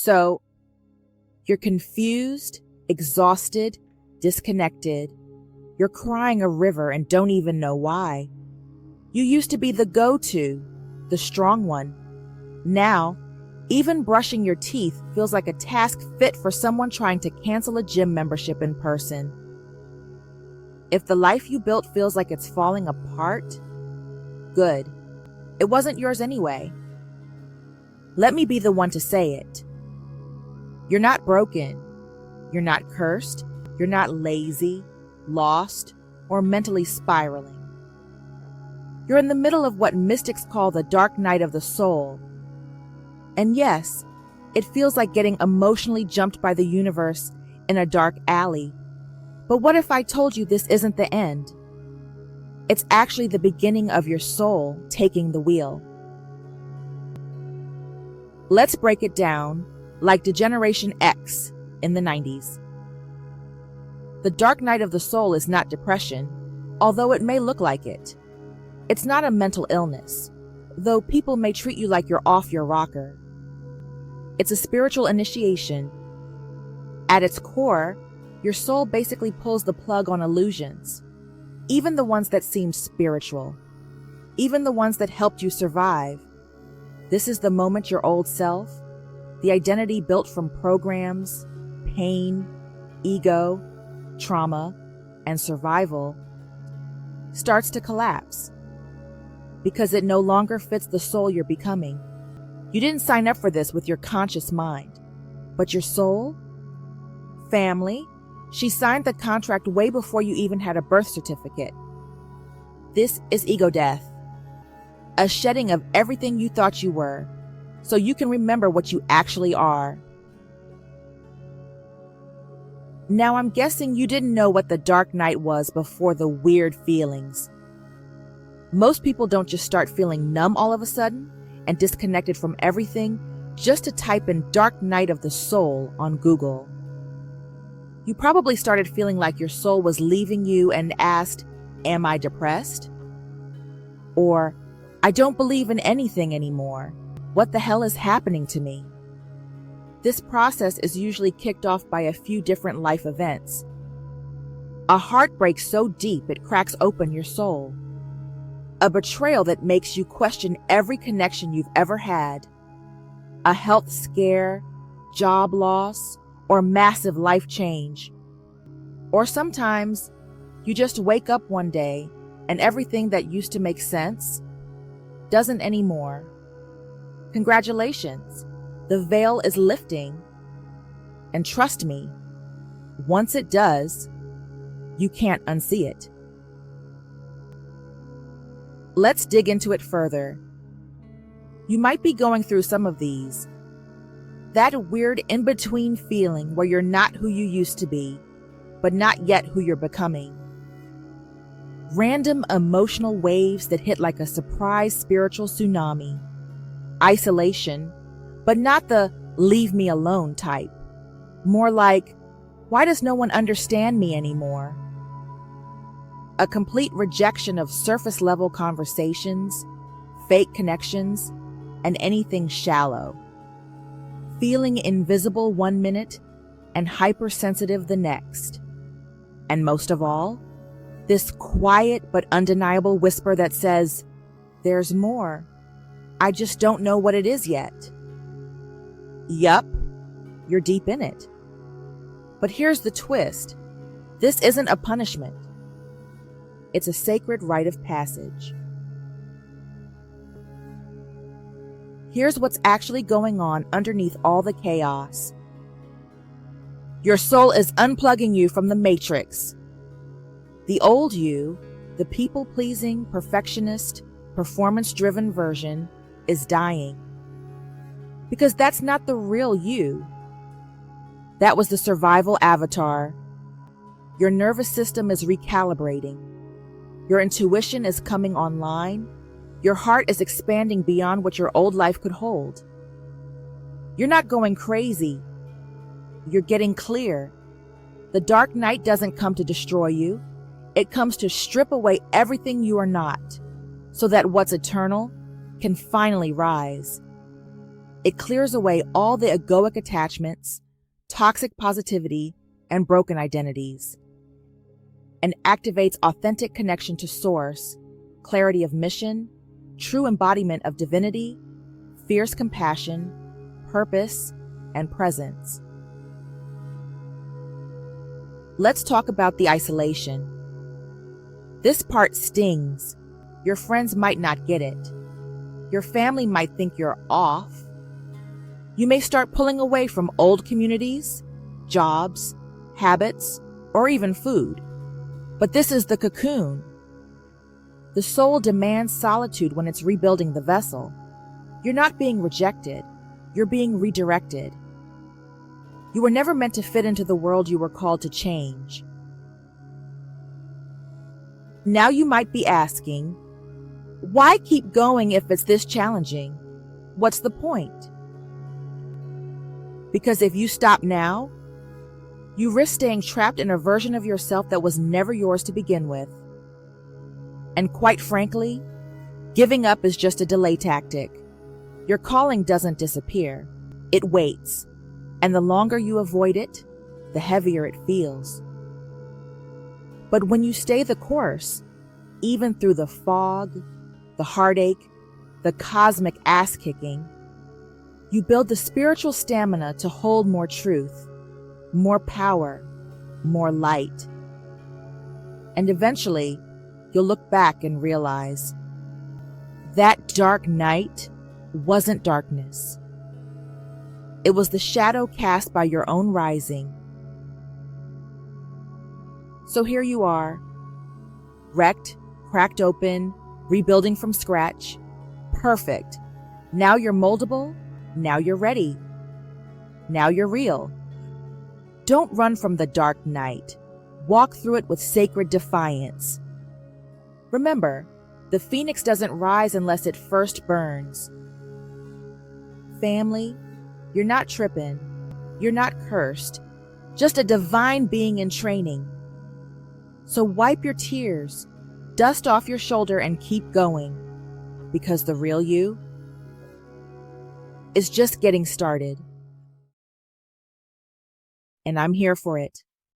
So, you're confused, exhausted, disconnected. You're crying a river and don't even know why. You used to be the go-to, the strong one. Now, even brushing your teeth feels like a task fit for someone trying to cancel a gym membership in person. If the life you built feels like it's falling apart, good. It wasn't yours anyway. Let me be the one to say it. You're not broken. You're not cursed. You're not lazy, lost, or mentally spiraling. You're in the middle of what mystics call the dark night of the soul. And yes, it feels like getting emotionally jumped by the universe in a dark alley. But what if I told you this isn't the end? It's actually the beginning of your soul taking the wheel. Let's break it down like Degeneration X in the 90s. The dark night of the soul is not depression, although it may look like it. It's not a mental illness, though people may treat you like you're off your rocker. It's a spiritual initiation. At its core, your soul basically pulls the plug on illusions, even the ones that seem spiritual, even the ones that helped you survive. This is the moment your old self, the identity built from programs, pain, ego, trauma, and survival, starts to collapse because it no longer fits the soul you're becoming. You didn't sign up for this with your conscious mind, but your soul, family, she signed the contract way before you even had a birth certificate. This is ego death, a shedding of everything you thought you were, so you can remember what you actually are. Now, I'm guessing you didn't know what the dark night was before the weird feelings. Most people don't just start feeling numb all of a sudden and disconnected from everything just to type in dark night of the soul on Google. You probably started feeling like your soul was leaving you and asked, "Am I depressed?" Or, "I don't believe in anything anymore. What the hell is happening to me?" This process is usually kicked off by a few different life events. A heartbreak so deep it cracks open your soul. A betrayal that makes you question every connection you've ever had. A health scare, job loss, or massive life change. Or sometimes you just wake up one day and everything that used to make sense doesn't anymore. Congratulations, the veil is lifting. And trust me, once it does, you can't unsee it. Let's dig into it further. You might be going through some of these. That weird in-between feeling where you're not who you used to be, but not yet who you're becoming. Random emotional waves that hit like a surprise spiritual tsunami. Isolation, but not the leave me alone type. More like, why does no one understand me anymore? A complete rejection of surface-level conversations, fake connections, and anything shallow. Feeling invisible one minute and hypersensitive the next. And most of all, this quiet but undeniable whisper that says, "There's more. I just don't know what it is yet." Yup, you're deep in it. But here's the twist. This isn't a punishment. It's a sacred rite of passage. Here's what's actually going on underneath all the chaos. Your soul is unplugging you from the matrix. The old you, the people-pleasing, perfectionist, performance-driven version, is dying. Because that's not the real you. That was the survival avatar. Your nervous system is recalibrating. Your intuition is coming online. Your heart is expanding beyond what your old life could hold. You're not going crazy. You're getting clear. The dark night doesn't come to destroy you. It comes to strip away everything you are not, so that what's eternal can finally rise. It clears away all the egoic attachments, toxic positivity, and broken identities, and activates authentic connection to Source, clarity of mission, true embodiment of divinity, fierce compassion, purpose, and presence. Let's talk about the isolation. This part stings. Your friends might not get it. Your family might think you're off. You may start pulling away from old communities, jobs, habits, or even food. But this is the cocoon. The soul demands solitude when it's rebuilding the vessel. You're not being rejected. You're being redirected. You were never meant to fit into the world you were called to change. Now you might be asking, why keep going if it's this challenging? What's the point? Because if you stop now, you risk staying trapped in a version of yourself that was never yours to begin with. And quite frankly, giving up is just a delay tactic. Your calling doesn't disappear. It waits. And the longer you avoid it, the heavier it feels. But when you stay the course, even through the fog, the heartache, the cosmic ass-kicking, you build the spiritual stamina to hold more truth, more power, more light. And eventually, you'll look back and realize that dark night wasn't darkness. It was the shadow cast by your own rising. So here you are, wrecked, cracked open, rebuilding from scratch. Perfect. Now you're moldable. Now you're ready. Now you're real. Don't run from the dark night. Walk through it with sacred defiance. Remember, the phoenix doesn't rise unless it first burns. Family, you're not tripping. You're not cursed. Just a divine being in training. So wipe your tears, dust off your shoulder, and keep going. Because the real you is just getting started. And I'm here for it.